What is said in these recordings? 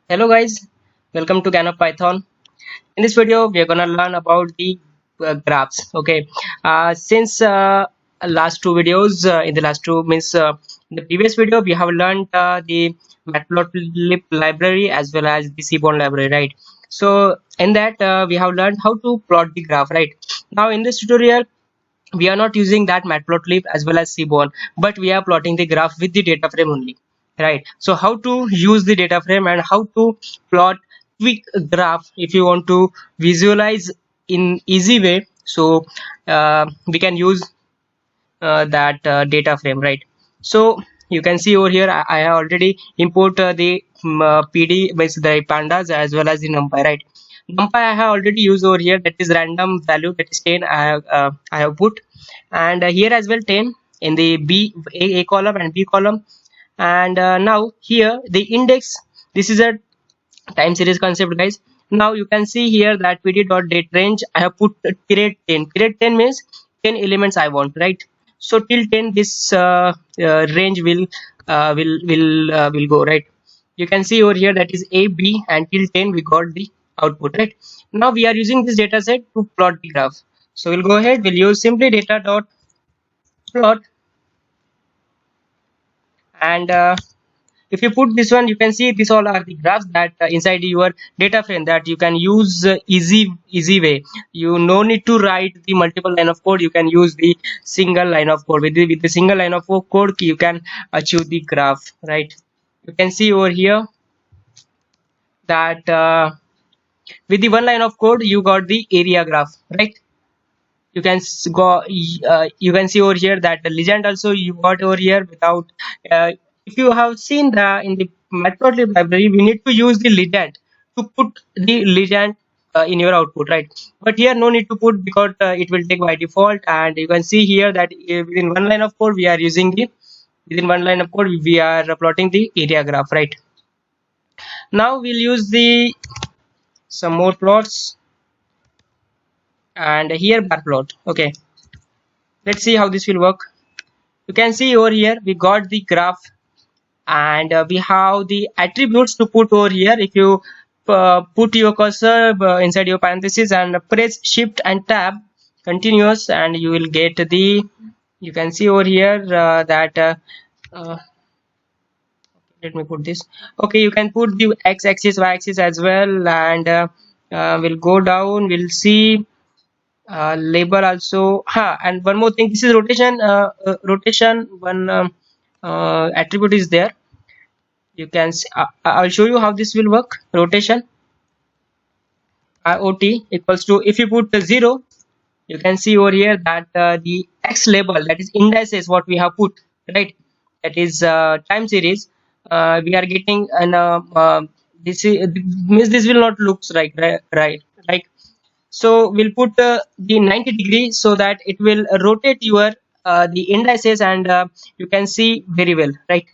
Hello guys, welcome to Can of Python. In this video, we are gonna learn about the graphs. Okay, since last two videos, in the last two means in the previous video, we have learned the Matplotlib library as well as the Seaborn library, right? So in that, we have learned how to plot the graph, right? Now in this tutorial, we are not using that matplotlib as well as seaborn, but we are plotting the graph with the data frame only, right? So how to use the data frame and how to plot quick graph if you want to visualize in easy way. So we can use that data frame, right? So you can see over here I have already import the pd with the pandas as well as the numpy, right? Numpy I have already used over here, that is random value, that is 10 I have put, and here as well 10 in the a column and b column. And now here the index, this is a time series concept, guys. Now you can see here that pd dot date range I have put period 10. Period 10 means 10 elements I want, right? So till 10 this range will go, right? You can see over here that is a b, and till 10 we got the output, right? Now we are using this data set to plot the graph. So we'll go ahead, we'll use simply data dot plot. And if you put this one, you can see this all are the graphs that inside your data frame that you can use easy way. You no need to write the multiple line of code, you can use the single line of code. With the single line of code you can achieve the graph, right? You can see over here that with the one line of code you got the area graph, right? You can go, you can see over here that the legend also you got over here without if you have seen the in the matplotlib library, we need to use the legend to put the legend in your output, right? But here no need to put, because it will take by default. And you can see here that within one line of code we are using the, within one line of code we are plotting the area graph, right? Now we'll use the some more plots, and here bar plot. Okay, let's see how this will work. You can see over here we got the graph, and we have the attributes to put over here. If you put your cursor inside your parenthesis and press shift and tab continuous, and you will get the, you can see over here that uh, let me put this. Okay, you can put the x-axis, y-axis as well, and we'll go down, we'll see label also. And one more thing, this is rotation. Rotation one attribute is there. You can see, I'll show you how this will work. Rotation IOT equals to, if you put 0, you can see over here that the x label, that is indices what we have put, right? That is time series. We are getting an this is, means this will not looks right. So we'll put the 90 degree so that it will rotate your the indices, and you can see very well, right?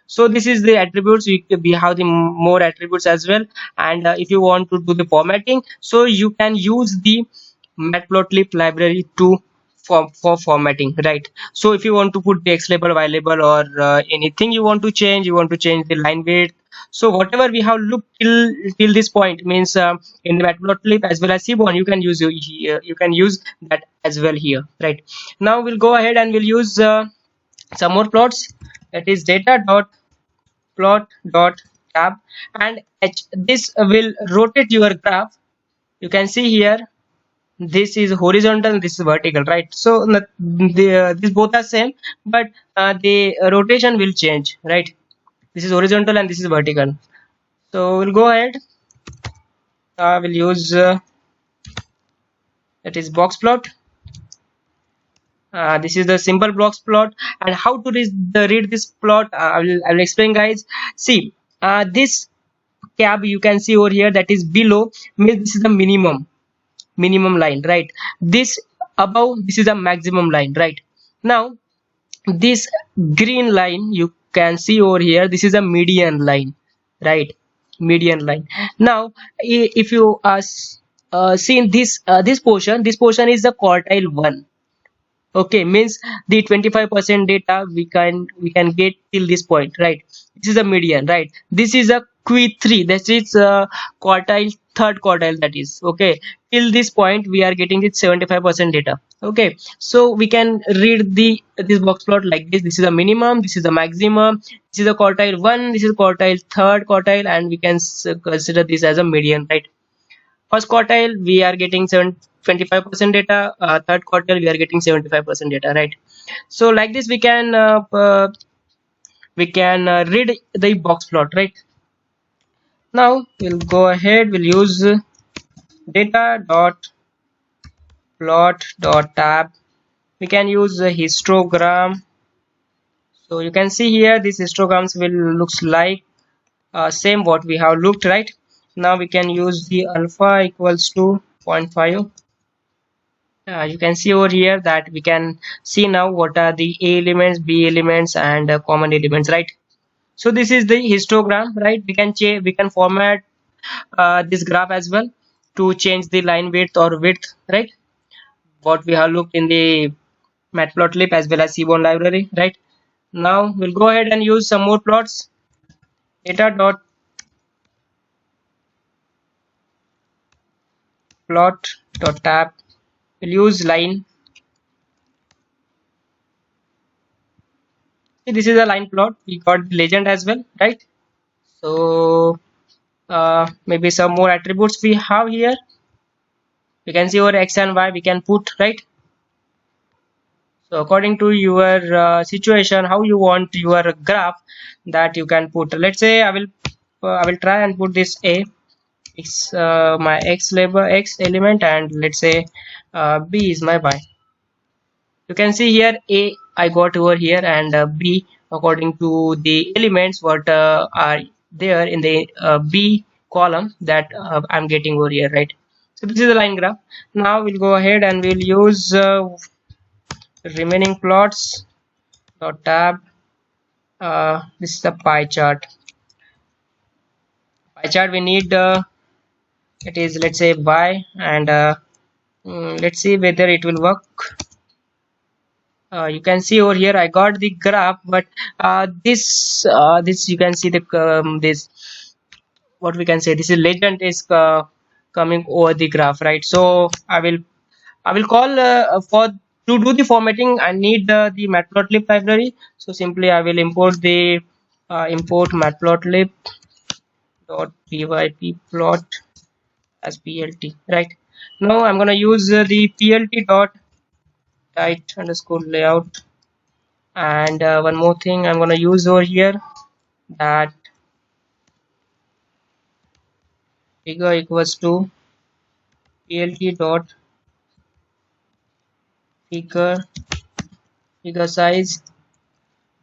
So this is the attributes. We have the more attributes as well. And if you want to do the formatting, so you can use the matplotlib library to for formatting, right? So if you want to put the x label, y label, or anything you want to change, you want to change the line width, so whatever we have looked till this point means in the matplotlib as well as seaborn, you can use you can use that as well here, right? Now we'll go ahead and we'll use some more plots. That is data dot plot dot tab, and this will rotate your graph. You can see here this is horizontal and this is vertical, right? So these both are same, but the rotation will change, right? This is horizontal and this is vertical. So we'll go ahead, we'll use that is box plot. This is the simple box plot. And how to read this plot, I will explain, guys. See, this tab you can see over here, that is below, means this is the minimum line, right? This above, this is the maximum line, right? Now this green line you can see over here, this is a median line, right? Median line. Now if you see this this portion is the quartile 1. Okay, means the 25% data we can get till this point, right? This is a median, right? This is a Q3, that is quartile, third quartile, that is okay. Till this point we are getting the 75% data. Okay, so we can read the this box plot like this. This is a minimum, this is a maximum, this is a quartile 1, this is quartile third quartile, and we can consider this as a median, right? First quartile we are getting 25% data, third quartile we are getting 75% data, right? So like this we can read the box plot, right? Now we'll go ahead, we'll use data dot plot dot tab. We can use a histogram. So you can see here these histograms will looks like same what we have looked, right? Now we can use the alpha equals to 0.5. You can see over here that we can see now what are the A elements, B elements, and common elements, right? So this is the histogram, right? We can change, we can format this graph as well to change the line width or width, right? What we have looked in the matplotlib as well as seaborn library, right? Now we'll go ahead and use some more plots. Data dot plot dot tab. We'll use line. See, this is a line plot. We got the legend as well, right? So maybe some more attributes we have here. We can see our x and y we can put, right? So according to your situation, how you want your graph, that you can put. Let's say I will try and put this A. It's my x label, x element, and let's say B is my y. You can see here A I got over here, and B according to the elements what are there in the B column, that I'm getting over here, right? So this is the line graph. Now we'll go ahead and we'll use remaining plots dot tab. This is the pie chart. Pie chart we need it is, let's say, y, and let's see whether it will work. You can see over here I got the graph, but this you can see the this, what we can say, this is legend is coming over the graph, right? So I will call for to do the formatting I need the matplotlib library. So simply I will import the import matplotlib dot pyp plot as plt, right? Now I'm gonna use the plt dot tight underscore layout, and one more thing I'm gonna use over here, that figure equals to plt dot figure size,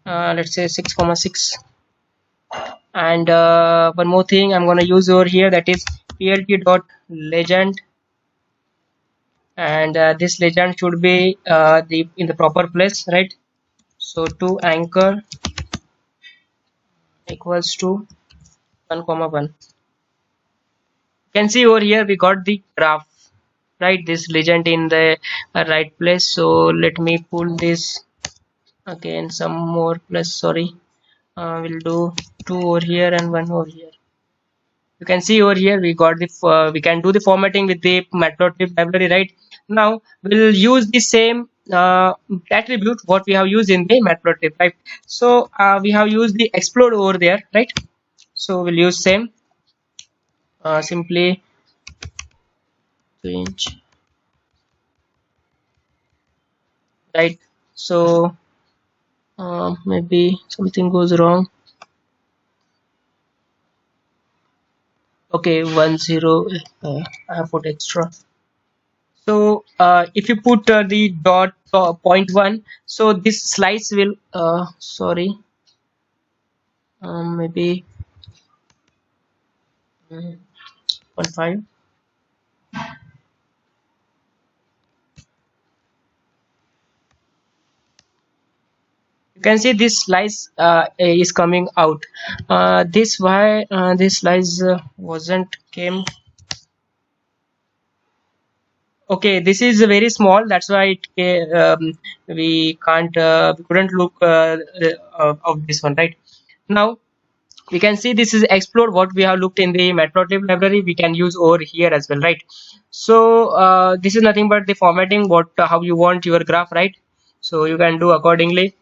let's say 6,6, and one more thing I'm gonna use over here, that is plt dot legend, and this legend should be the in the proper place, right? So to anchor equals to 1,1. You can see over here we got the graph, right? This legend in the right place. So let me pull this again some more plus, sorry, we'll do 2 over here and 1 over here. You can see over here we got the we can do the formatting with the matplotlib library, right? Now we'll use the same attribute what we have used in the matplotlib, right? So we have used the explode over there, right? So we'll use same, simply change, right? So maybe something goes wrong. Okay, 10, I have put extra. So if you put the dot point 1, so this slice will sorry, maybe 0.5. You can see this slice is coming out. This why this slice wasn't came. Okay, this is very small, that's why we can't we couldn't look of this one, right? Now we can see this is explore what we have looked in the matplotlib library, we can use over here as well, right? So this is nothing but the formatting, what how you want your graph, right? So you can do accordingly.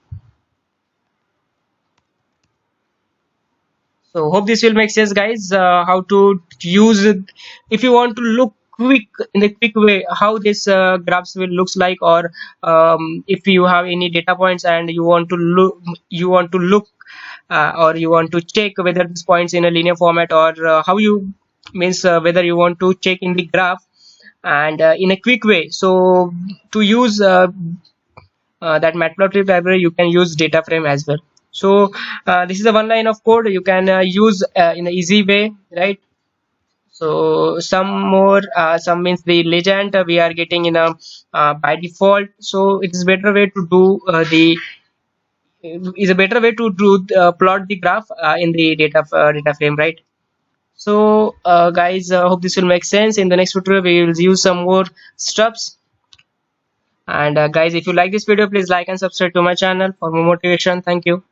So hope this will make sense, guys, how to use it if you want to look quick in a quick way how this graphs will looks like, or if you have any data points and you want to look or you want to check whether these points in a linear format, or how you means whether you want to check in the graph and in a quick way. So to use that matplotlib library, you can use data frame as well. So this is the one line of code you can use in an easy way, right? So some more some means the legend we are getting in a by default, so it is better way to do the is a better way to do plot the graph in the data frame, right? So guys, hope this will make sense. In the next tutorial we will use some more steps. And guys, if you like this video, please like and subscribe to my channel for more motivation. Thank you.